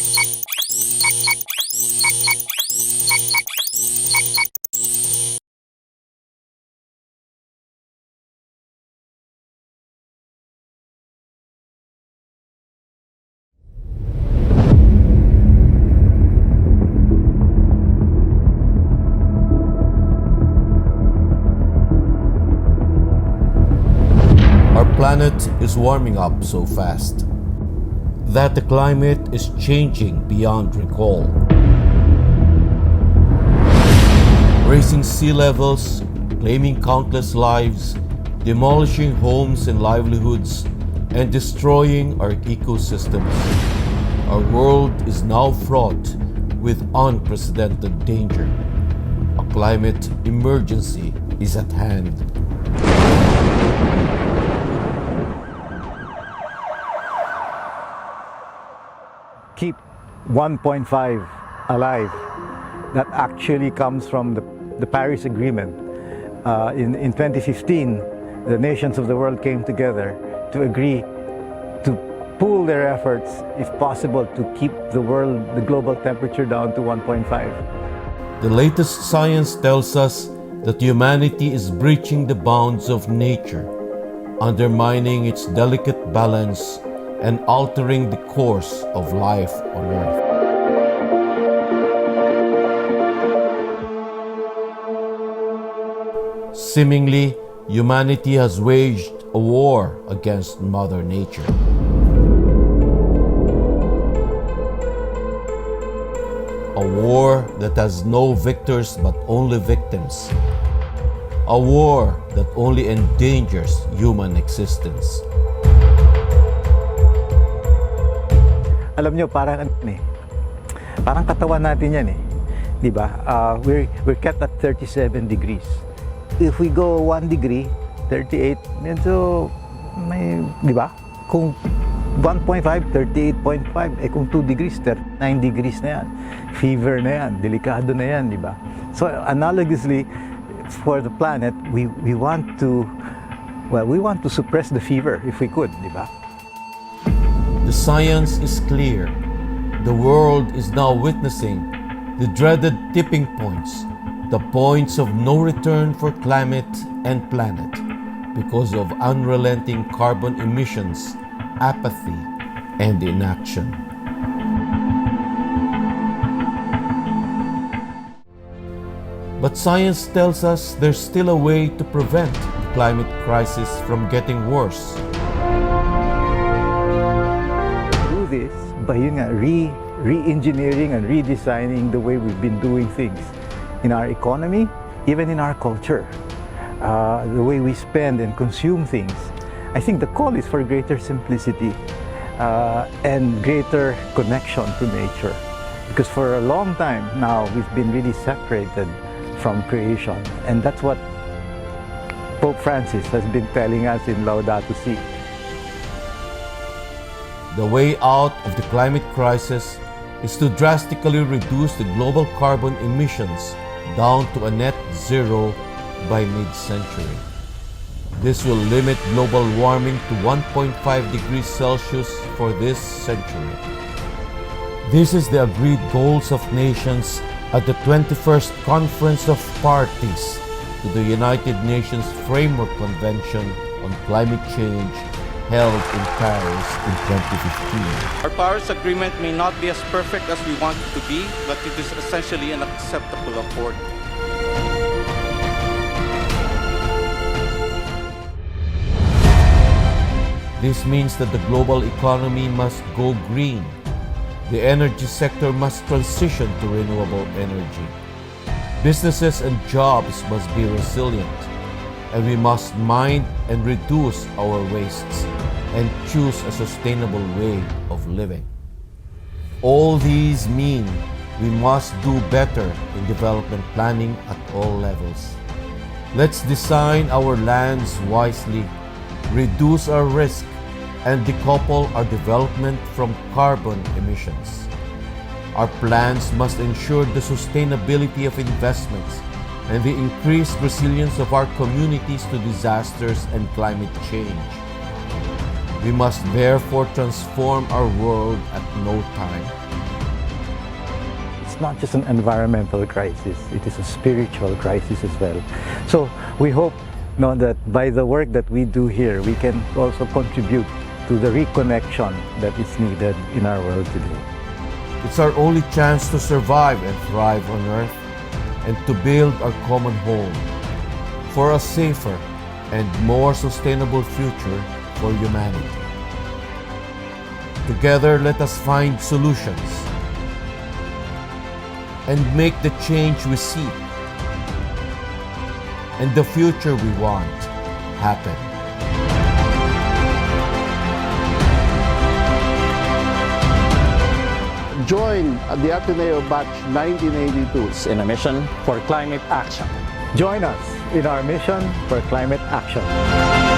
Our planet is warming up so fast that the climate is changing beyond recall. Raising sea levels, claiming countless lives, demolishing homes and livelihoods, and destroying our ecosystems. Our world is now fraught with unprecedented danger. A climate emergency is at hand. Keep 1.5 alive. That actually comes from the Paris Agreement. In 2015, the nations of the world came together to agree to pool their efforts, if possible, to keep the global temperature down to 1.5. The latest science tells us that humanity is breaching the bounds of nature, undermining its delicate balance and altering the course of life on Earth. Seemingly, humanity has waged a war against Mother Nature. A war that has no victors but only victims. A war that only endangers human existence. Alam nyo, parang katawan natin yan eh. Di ba? We're kept at 37 degrees. If we go 1 degree, 38, medyo may, di ba? Kung 1.5, 38.5, kung 2 degrees, 39 degrees na yan. Fever na yan, delikado na yan, di ba? So analogously, for the planet, we want to suppress the fever if we could, di ba? The science is clear. The world is now witnessing the dreaded tipping points, the points of no return for climate and planet because of unrelenting carbon emissions, apathy, and inaction. But science tells us there's still a way to prevent the climate crisis from getting worse. This by re-engineering and redesigning the way we've been doing things in our economy, even in our culture, the way we spend and consume things. I think the call is for greater simplicity and greater connection to nature, because for a long time now we've been really separated from creation, and that's what Pope Francis has been telling us in Laudato Si. The way out of the climate crisis is to drastically reduce the global carbon emissions down to a net zero by mid-century. This will limit global warming to 1.5 degrees Celsius for this century. This is the agreed goals of nations at the 21st Conference of Parties to the United Nations Framework Convention on Climate Change held in Paris in 2015. Our Paris Agreement may not be as perfect as we want it to be, but it is essentially an acceptable accord. This means that the global economy must go green. The energy sector must transition to renewable energy. Businesses and jobs must be resilient, and we must mind and reduce our wastes and choose a sustainable way of living. All these mean we must do better in development planning at all levels. Let's design our lands wisely, reduce our risk, and decouple our development from carbon emissions. Our plans must ensure the sustainability of investments and the increased resilience of our communities to disasters and climate change. We must therefore transform our world at no time. not just an environmental crisis, it is a spiritual crisis as well. So we hope that by the work that we do here, we can also contribute to the reconnection that is needed in our world today. It's our only chance to survive and thrive on Earth and to build our common home for a safer and more sustainable future for humanity. Together, let us find solutions and make the change we seek and the future we want happen. Join the Ateneo Batch 1982 in a mission for climate action. Join us in our mission for climate action.